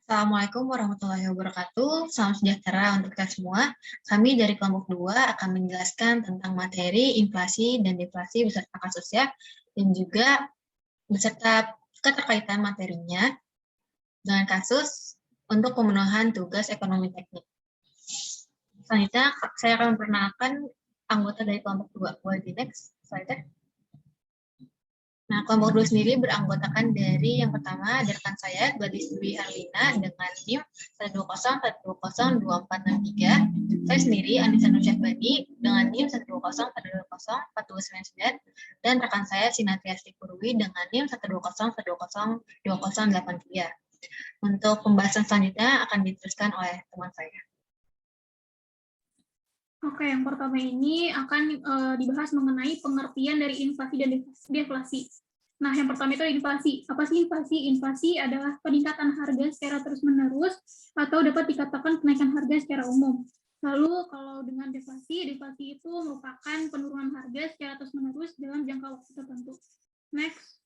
Assalamualaikum warahmatullahi wabarakatuh. Salam sejahtera untuk kita semua. Kami dari kelompok 2 akan menjelaskan tentang materi inflasi dan deflasi beserta kasusnya dan juga beserta keterkaitan materinya dengan kasus untuk pemenuhan tugas ekonomi teknik. Selanjutnya, saya akan memperkenalkan anggota dari kelompok 2. Boleh di next slide. Nah, kelompok 2 sendiri beranggotakan dari yang pertama, ada rekan saya, Gladys Dwi Harlina, dengan NIM 120124243. Saya sendiri, Anissa Nursyahbani, dengan NIM 120420499. Dan rekan saya, Sinatriasti Purwi, dengan NIM 120120208. Untuk pembahasan selanjutnya akan diteruskan oleh teman saya. Oke, yang pertama ini akan dibahas mengenai pengertian dari inflasi dan deflasi. Nah, yang pertama itu inflasi. Apa sih inflasi? Inflasi adalah peningkatan harga secara terus-menerus atau dapat dikatakan kenaikan harga secara umum. Lalu kalau dengan deflasi itu merupakan penurunan harga secara terus-menerus dalam jangka waktu tertentu. Next.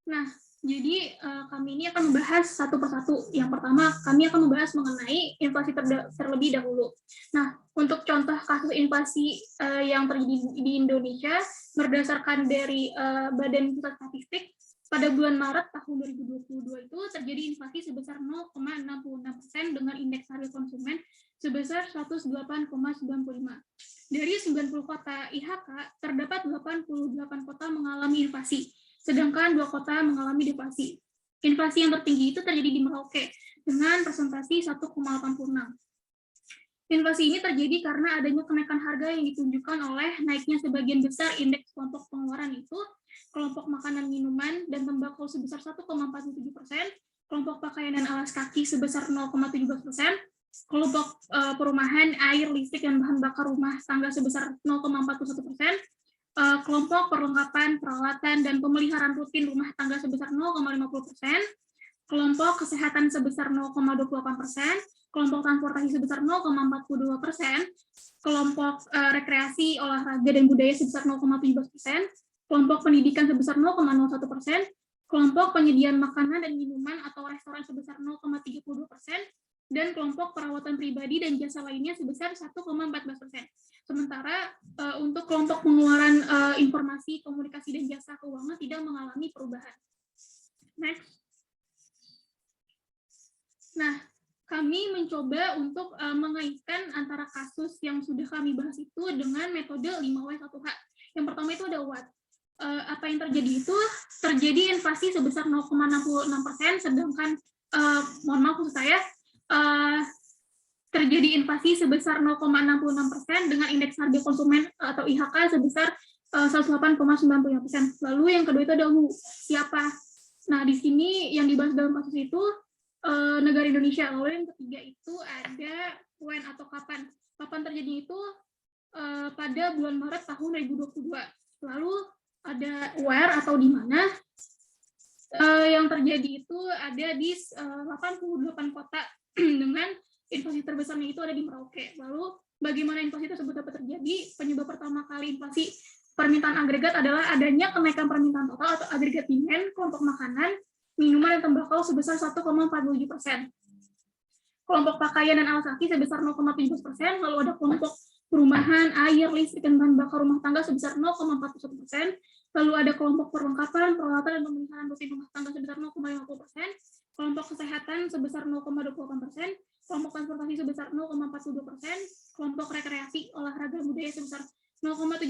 Nah, jadi kami ini akan membahas satu persatu. Yang pertama, kami akan membahas mengenai inflasi terlebih dahulu. Nah, untuk contoh kasus inflasi yang terjadi di Indonesia, berdasarkan dari Badan Pusat Statistik, pada bulan Maret tahun 2022 itu terjadi inflasi sebesar 0,66% dengan indeks harga konsumen sebesar 108,95. Dari 90 kota IHK, terdapat 88 kota mengalami inflasi, sedangkan 2 kota mengalami deflasi. Inflasi yang tertinggi itu terjadi di Merauke dengan presentasi 1,86. Inflasi ini terjadi karena adanya kenaikan harga yang ditunjukkan oleh naiknya sebagian besar indeks kelompok pengeluaran itu, kelompok makanan, minuman, dan tembakau sebesar 1,47%, kelompok pakaian dan alas kaki sebesar 0,17%, kelompok perumahan, air, listrik, dan bahan bakar rumah tangga sebesar 0,41%, kelompok perlengkapan, peralatan, dan pemeliharaan rutin rumah tangga sebesar 0,50%, kelompok kesehatan sebesar 0,28%, kelompok transportasi sebesar 0,42%, kelompok rekreasi, olahraga, dan budaya sebesar 0,17%, kelompok pendidikan sebesar 0,01%, kelompok penyediaan makanan dan minuman atau restoran sebesar 0,32%, dan kelompok perawatan pribadi dan jasa lainnya sebesar 1,14%. Sementara untuk kelompok pengeluaran informasi, komunikasi, dan jasa keuangan tidak mengalami perubahan. Next. Nah, kami mencoba untuk mengaitkan antara kasus yang sudah kami bahas itu dengan metode 5W1H. Yang pertama itu ada what. Apa yang terjadi itu, terjadi inflasi sebesar 0,66%, sedangkan, mohon maaf maksud saya, terjadi inflasi sebesar 0,66% dengan indeks harga konsumen atau IHK sebesar 108,95%. Lalu yang kedua itu ada who, siapa. Nah, di sini yang dibahas dalam kasus itu negara Indonesia. Lalu yang ketiga itu ada when atau kapan. Kapan terjadi itu pada bulan Maret tahun 2022. Lalu ada where atau di mana. Yang terjadi itu ada di 88 kota dengan inflasi terbesarnya itu ada di Merauke. Lalu bagaimana inflasi tersebut dapat terjadi? Penyebab pertama kali inflasi permintaan agregat adalah adanya kenaikan permintaan total atau agregat demand kelompok makanan, minuman, dan tembakau sebesar 1,47%. Kelompok pakaian dan alas kaki sebesar 0,17%, lalu ada kelompok perumahan, air, listrik, dan bahan bakar rumah tangga sebesar 0,41%, lalu ada kelompok perlengkapan, peralatan, dan pemeliharaan rutin rumah tangga sebesar 0,50%, kelompok kesehatan sebesar 0,28%, kelompok transportasi sebesar 0,42%, kelompok rekreasi, olahraga, budaya sebesar 0,17%,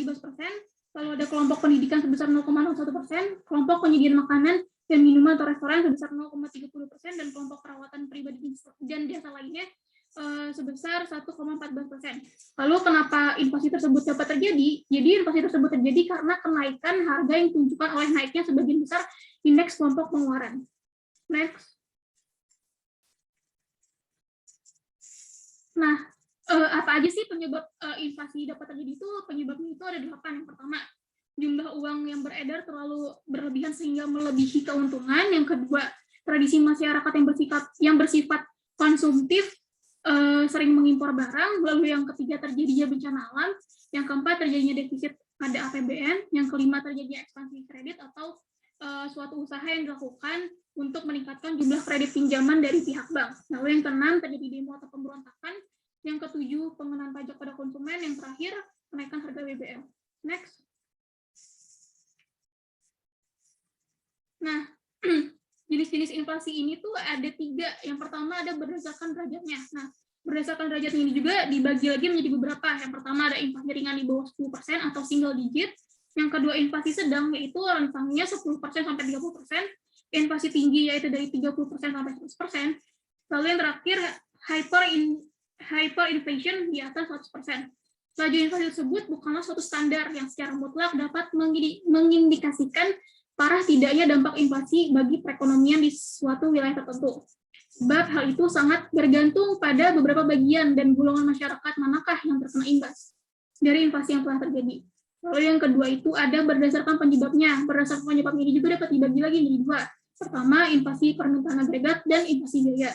lalu ada kelompok pendidikan sebesar 0,01%, kelompok penyediaan makanan dan minuman atau restoran sebesar 0,30%, dan kelompok perawatan pribadi dan jasa lainnya sebesar 1,14%. Lalu kenapa inflasi tersebut dapat terjadi? Jadi inflasi tersebut terjadi karena kenaikan harga yang ditunjukkan oleh naiknya sebagian besar indeks kelompok pengeluaran. Next. Nah, apa aja sih penyebab inflasi dapat terjadi itu? Penyebabnya itu ada 8. Yang pertama, jumlah uang yang beredar terlalu berlebihan sehingga melebihi keuntungan. Yang kedua, tradisi masyarakat yang bersifat konsumtif sering mengimpor barang. Lalu yang ketiga, terjadinya bencana alam. Yang keempat, terjadinya defisit pada APBN. Yang kelima, terjadinya ekspansi kredit atau suatu usaha yang dilakukan untuk meningkatkan jumlah kredit pinjaman dari pihak bank. Lalu yang keenam, terjadi demo atau pemberontakan. Yang ketujuh, pengenaan pajak pada konsumen. Yang terakhir, kenaikan harga BBM. Next. Nah, jenis-jenis inflasi ini tuh ada 3. Yang pertama ada berdasarkan derajatnya. Nah, berdasarkan derajat ini juga dibagi lagi menjadi beberapa. Yang pertama ada inflasi ringan di bawah 10% atau single digit. Yang kedua inflasi sedang, yaitu rentangnya 10% sampai 30%. Inflasi tinggi yaitu dari 30% sampai 100%. Lalu yang terakhir hyperinflation di atas 100%. Laju inflasi tersebut bukanlah suatu standar yang secara mutlak dapat mengindikasikan parah tidaknya dampak inflasi bagi perekonomian di suatu wilayah tertentu. Sebab hal itu sangat bergantung pada beberapa bagian dan golongan masyarakat manakah yang terkena imbas dari inflasi yang telah terjadi. Lalu yang kedua itu ada berdasarkan penyebabnya. Berdasarkan penyebab ini juga dapat dibagi lagi menjadi 2. Pertama, inflasi permintaan agregat dan inflasi biaya.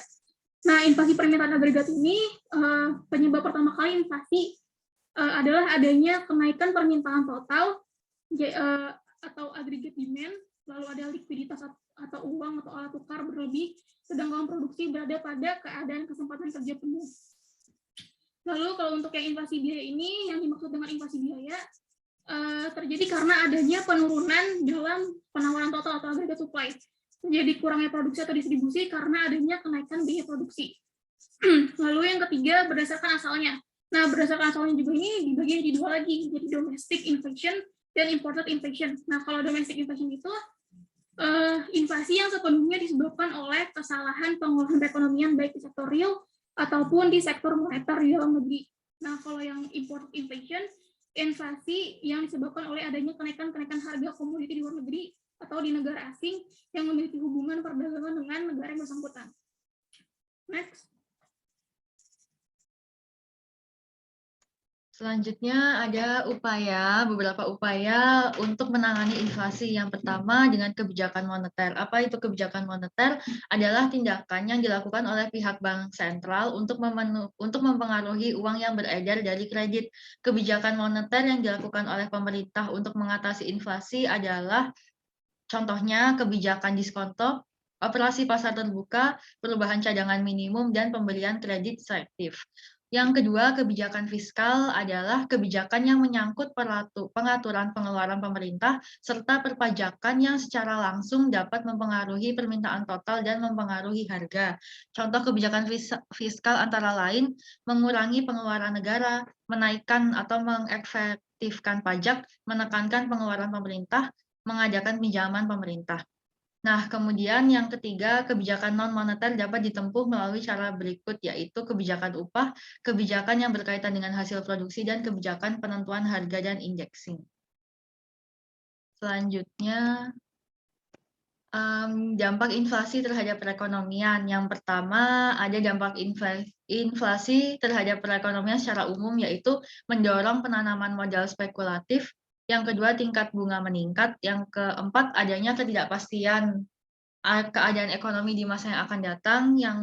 Nah, inflasi permintaan agregat ini penyebab pertama kali inflasi adalah adanya kenaikan permintaan total atau aggregate demand, lalu ada likuiditas atau uang atau alat tukar berlebih, sedangkan produksi berada pada keadaan kesempatan kerja penuh. Lalu kalau untuk yang inflasi biaya ini, yang dimaksud dengan inflasi biaya, terjadi karena adanya penurunan dalam penawaran total atau aggregate supply. Terjadi kurangnya produksi atau distribusi karena adanya kenaikan biaya produksi. Lalu yang ketiga, berdasarkan asalnya. Nah, berdasarkan asalnya juga ini dibagi jadi 2 lagi, jadi domestic inflation dan imported inflation. Nah, kalau domestic inflation itu inflasi yang sepenuhnya disebabkan oleh kesalahan pengelolaan perekonomian baik di sektor real ataupun di sektor moneter di dalam negeri. Nah, kalau yang imported inflation, inflasi yang disebabkan oleh adanya kenaikan harga komoditi di luar negeri atau di negara asing yang memiliki hubungan perdagangan dengan negara yang bersangkutan. Next. Selanjutnya ada beberapa upaya untuk menangani inflasi. Yang pertama dengan kebijakan moneter. Apa itu kebijakan moneter? Adalah tindakan yang dilakukan oleh pihak bank sentral untuk mempengaruhi uang yang beredar dari kredit. Kebijakan moneter yang dilakukan oleh pemerintah untuk mengatasi inflasi adalah contohnya kebijakan diskonto, operasi pasar terbuka, perubahan cadangan minimum, dan pemberian kredit selektif. Yang kedua, kebijakan fiskal adalah kebijakan yang menyangkut pengaturan pengeluaran pemerintah serta perpajakan yang secara langsung dapat mempengaruhi permintaan total dan mempengaruhi harga. Contoh kebijakan fiskal antara lain mengurangi pengeluaran negara, menaikkan atau mengefektifkan pajak, menekankan pengeluaran pemerintah, mengadakan pinjaman pemerintah. Nah, kemudian yang ketiga, kebijakan non-moneter dapat ditempuh melalui cara berikut, yaitu kebijakan upah, kebijakan yang berkaitan dengan hasil produksi, dan kebijakan penentuan harga dan indexing. Selanjutnya, dampak inflasi terhadap perekonomian. Yang pertama, ada dampak inflasi terhadap perekonomian secara umum, yaitu mendorong penanaman modal spekulatif. Yang kedua, tingkat bunga meningkat. Yang keempat, adanya ketidakpastian keadaan ekonomi di masa yang akan datang. Yang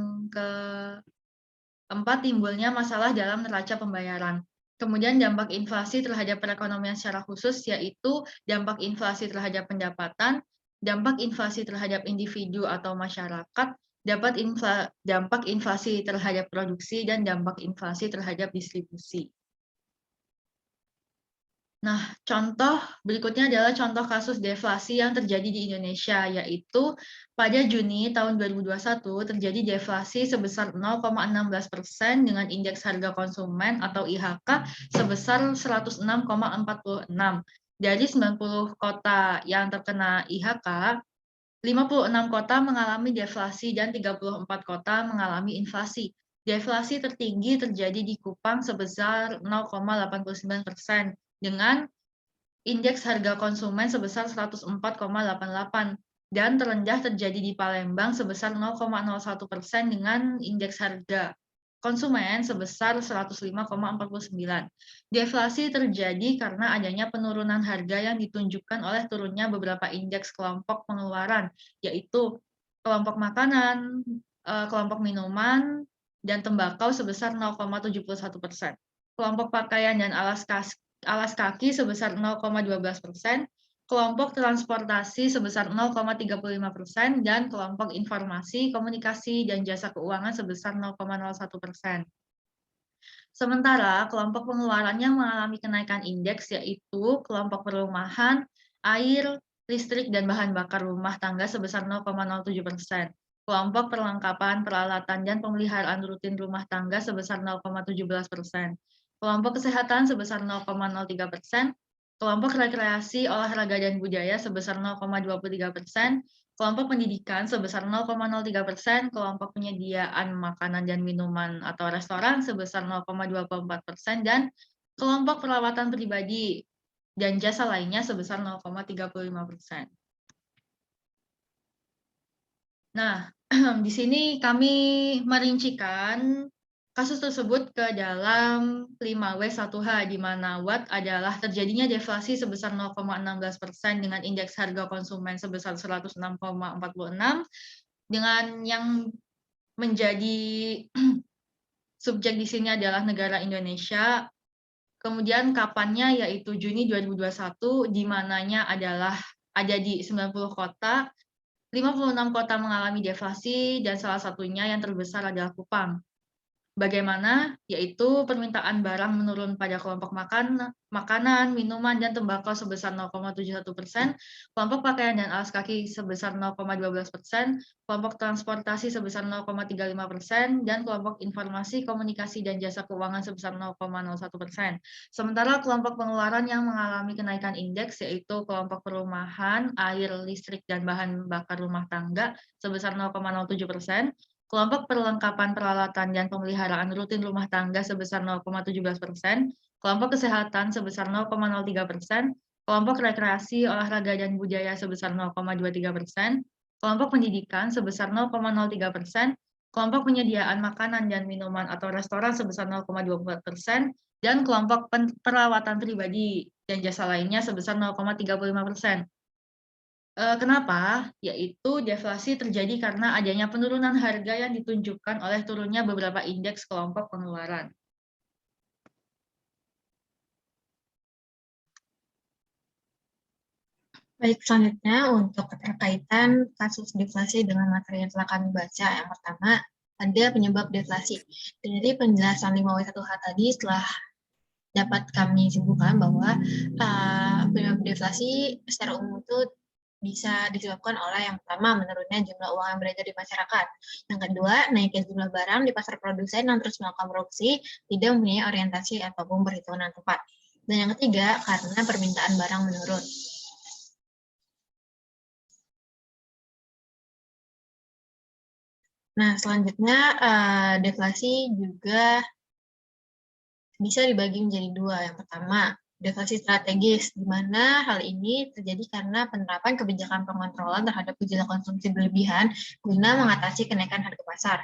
keempat, timbulnya masalah dalam neraca pembayaran. Kemudian dampak inflasi terhadap perekonomian secara khusus, yaitu dampak inflasi terhadap pendapatan, dampak inflasi terhadap individu atau masyarakat, dampak inflasi terhadap produksi, dan dampak inflasi terhadap distribusi. Nah, contoh berikutnya adalah contoh kasus deflasi yang terjadi di Indonesia, yaitu pada Juni tahun 2021 terjadi deflasi sebesar 0,16% dengan indeks harga konsumen atau IHK sebesar 106,46. Dari 90 kota yang terkena IHK, 56 kota mengalami deflasi dan 34 kota mengalami inflasi. Deflasi tertinggi terjadi di Kupang sebesar 0,89%. dengan indeks harga konsumen sebesar 104,88 dan terendah terjadi di Palembang sebesar 0,01% dengan indeks harga konsumen sebesar 105,49. Deflasi terjadi karena adanya penurunan harga yang ditunjukkan oleh turunnya beberapa indeks kelompok pengeluaran, yaitu kelompok makanan, kelompok minuman, dan tembakau sebesar 0,71%. Kelompok pakaian dan alas kaki sebesar 0,12%, kelompok transportasi sebesar 0,35% dan kelompok informasi, komunikasi, dan jasa keuangan sebesar 0,01%. Sementara kelompok pengeluaran yang mengalami kenaikan indeks yaitu kelompok perumahan, air, listrik, dan bahan bakar rumah tangga sebesar 0,07%. Kelompok perlengkapan, peralatan, dan pemeliharaan rutin rumah tangga sebesar 0,17%. Kelompok kesehatan sebesar 0,03%. Kelompok rekreasi, olahraga, dan budaya sebesar 0,23%. Kelompok pendidikan sebesar 0,03%, kelompok penyediaan makanan dan minuman atau restoran sebesar 0,24%, dan kelompok perawatan pribadi dan jasa lainnya sebesar 0,35%. Nah, di sini kami merincikan kasus tersebut ke dalam 5W1H, di mana Watt adalah terjadinya deflasi sebesar 0,16% dengan indeks harga konsumen sebesar 106,46, dengan yang menjadi subjek di sini adalah negara Indonesia. Kemudian kapannya yaitu Juni 2021, di mananya adalah ada di 90 kota, 56 kota mengalami deflasi, dan salah satunya yang terbesar adalah Kupang. Bagaimana? Yaitu permintaan barang menurun pada kelompok makanan, minuman, dan tembakau sebesar 0,71%, kelompok pakaian dan alas kaki sebesar 0,12%, kelompok transportasi sebesar 0,35%, dan kelompok informasi, komunikasi, dan jasa keuangan sebesar 0,01%. Sementara kelompok pengeluaran yang mengalami kenaikan indeks yaitu kelompok perumahan, air, listrik, dan bahan bakar rumah tangga sebesar 0,07%, kelompok perlengkapan peralatan dan pemeliharaan rutin rumah tangga sebesar 0,17%, kelompok kesehatan sebesar 0,03%, kelompok rekreasi, olahraga, dan budaya sebesar 0,23%, kelompok pendidikan sebesar 0,03%, kelompok penyediaan makanan dan minuman atau restoran sebesar 0,24%, dan kelompok perawatan pribadi dan jasa lainnya sebesar 0,35%. Kenapa? Yaitu deflasi terjadi karena adanya penurunan harga yang ditunjukkan oleh turunnya beberapa indeks kelompok pengeluaran. Baik, selanjutnya untuk keterkaitan kasus deflasi dengan materi yang telah kami baca. Yang pertama, ada penyebab deflasi. Dari penjelasan 5W1H tadi setelah dapat kami simpulkan bahwa penyebab deflasi secara umum itu bisa disebabkan oleh yang pertama, menurunnya jumlah uang yang beredar di masyarakat. Yang kedua, naiknya jumlah barang di pasar produsen yang terus melakukan produksi tidak mempunyai orientasi ataupun perhitungan yang tepat. Dan yang ketiga, karena permintaan barang menurun. Nah, selanjutnya deflasi juga bisa dibagi menjadi dua. Yang pertama, deflasi strategis, di mana hal ini terjadi karena penerapan kebijakan pengontrolan terhadap gejala konsumsi berlebihan guna mengatasi kenaikan harga pasar.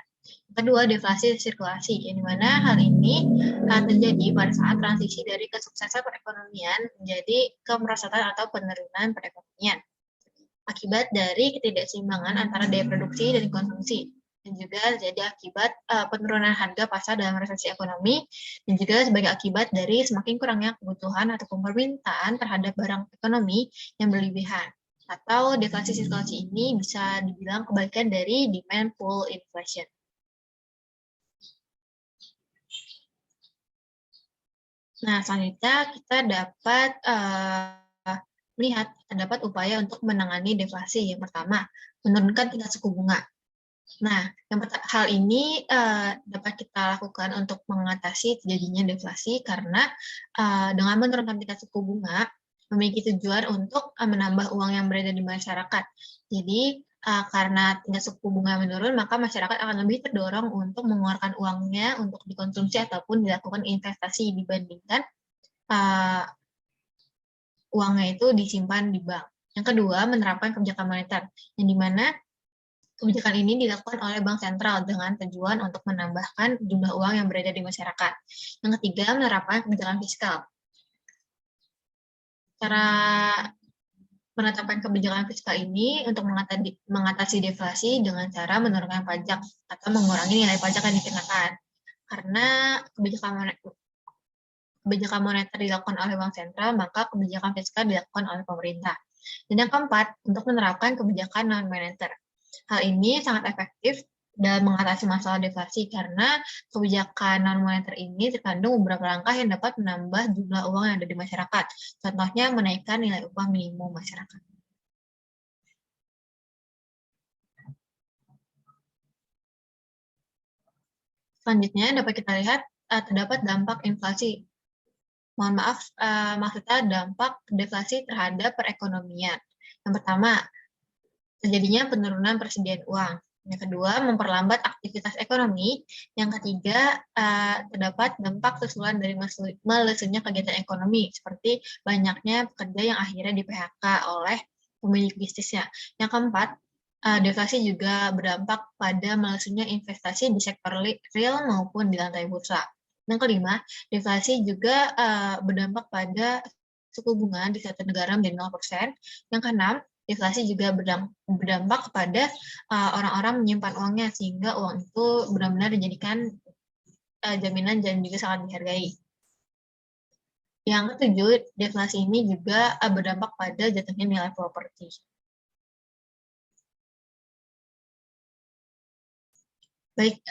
Yang kedua, deflasi sirkulasi, di mana hal ini terjadi pada saat transisi dari kesuksesan perekonomian menjadi kemerosotan atau penurunan perekonomian akibat dari ketidakseimbangan antara daya produksi dan konsumsi, dan juga terjadi akibat penurunan harga pasar dalam resesi ekonomi, dan juga sebagai akibat dari semakin kurangnya kebutuhan ataupun permintaan terhadap barang ekonomi yang berlebihan. Atau deflasi sirkulasi ini bisa dibilang kebalikan dari demand pull inflation. Nah, selanjutnya kita dapat melihat terdapat upaya untuk menangani deflasi. Yang pertama, menurunkan tingkat suku bunga. Nah, hal ini dapat kita lakukan untuk mengatasi terjadinya deflasi karena dengan menurunkan tingkat suku bunga memiliki tujuan untuk menambah uang yang beredar di masyarakat. Jadi, karena tingkat suku bunga menurun, maka masyarakat akan lebih terdorong untuk mengeluarkan uangnya untuk dikonsumsi ataupun dilakukan investasi dibandingkan uangnya itu disimpan di bank. Yang kedua, menerapkan kebijakan moneter, yang dimana kebijakan ini dilakukan oleh bank sentral dengan tujuan untuk menambahkan jumlah uang yang beredar di masyarakat. Yang ketiga, menerapkan kebijakan fiskal. Cara penetapan kebijakan fiskal ini untuk mengatasi deflasi dengan cara menurunkan pajak atau mengurangi nilai pajak yang dikenakan. Karena kebijakan moneter dilakukan oleh bank sentral, maka kebijakan fiskal dilakukan oleh pemerintah. Dan yang keempat, untuk menerapkan kebijakan non-moneter. Hal ini sangat efektif dalam mengatasi masalah deflasi karena kebijakan non-moneter ini terkandung beberapa langkah yang dapat menambah jumlah uang yang ada di masyarakat. Contohnya menaikkan nilai upah minimum masyarakat. Selanjutnya dapat kita lihat terdapat dampak inflasi. Mohon maaf, maksudnya dampak deflasi terhadap perekonomian. Yang pertama, terjadinya penurunan persediaan uang. Yang kedua, memperlambat aktivitas ekonomi. Yang ketiga, terdapat dampak susulan dari melesunya kegiatan ekonomi, seperti banyaknya pekerja yang akhirnya di-PHK oleh pemilik bisnisnya. Yang keempat, deflasi juga berdampak pada melesunya investasi di sektor real maupun di lantai bursa. Yang kelima, deflasi juga berdampak pada suku bunga di suatu negara menjadi 0%. Yang keenam, deflasi juga berdampak kepada orang-orang menyimpan uangnya, sehingga uang itu benar-benar dijadikan jaminan dan juga sangat dihargai. Yang ketujuh, deflasi ini juga berdampak pada jatuhnya nilai properti. Baik,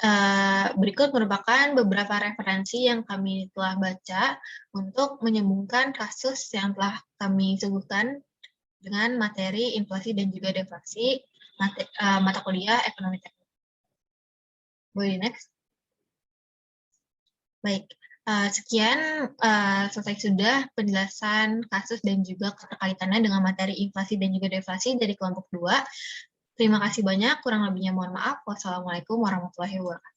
berikut merupakan beberapa referensi yang kami telah baca untuk menyambungkan kasus yang telah kami suguhkan dengan materi inflasi dan juga deflasi mata kuliah ekonomi teknik. Boleh next. Baik, sekian selesai sudah penjelasan kasus dan juga keterkaitannya dengan materi inflasi dan juga deflasi dari kelompok 2. Terima kasih banyak, kurang lebihnya mohon maaf. Wassalamualaikum warahmatullahi wabarakatuh.